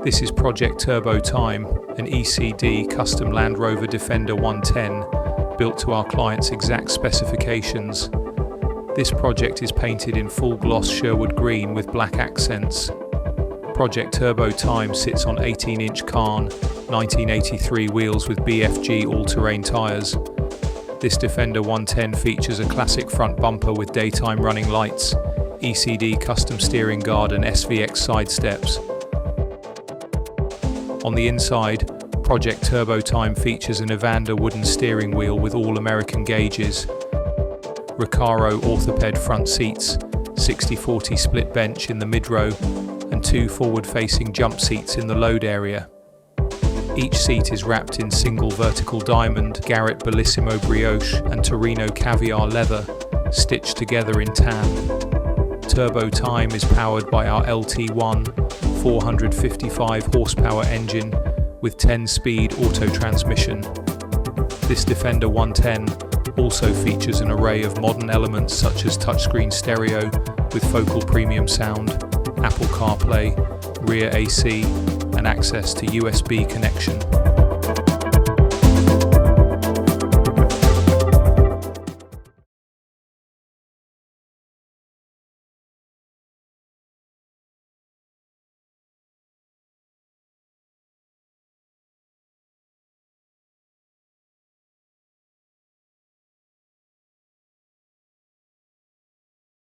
This is Project Turbo Time, an ECD custom Land Rover Defender 110 built to our client's exact specifications. This project is painted in full gloss Sherwood Green with black accents. Project Turbo Time sits on 18-inch Kahn 1983 wheels with BFG all-terrain tyres. This Defender 110 features a classic front bumper with daytime running lights, ECD custom steering guard and SVX side steps. On the inside, Project Turbo Time features an Evander wooden steering wheel with all-American gauges, RECARO Orthoped front seats, 60/40 split bench in the mid-row, and 2 forward-facing jump seats in the load area. Each seat is wrapped in single vertical diamond, Garrett Bellissimo brioche and Torino caviar leather, stitched together in tan. Turbo Time is powered by our LT1 455 horsepower engine with 10-speed auto transmission. This Defender 110 also features an array of modern elements such as touchscreen stereo with focal premium sound, Apple CarPlay, rear AC, and access to USB connection.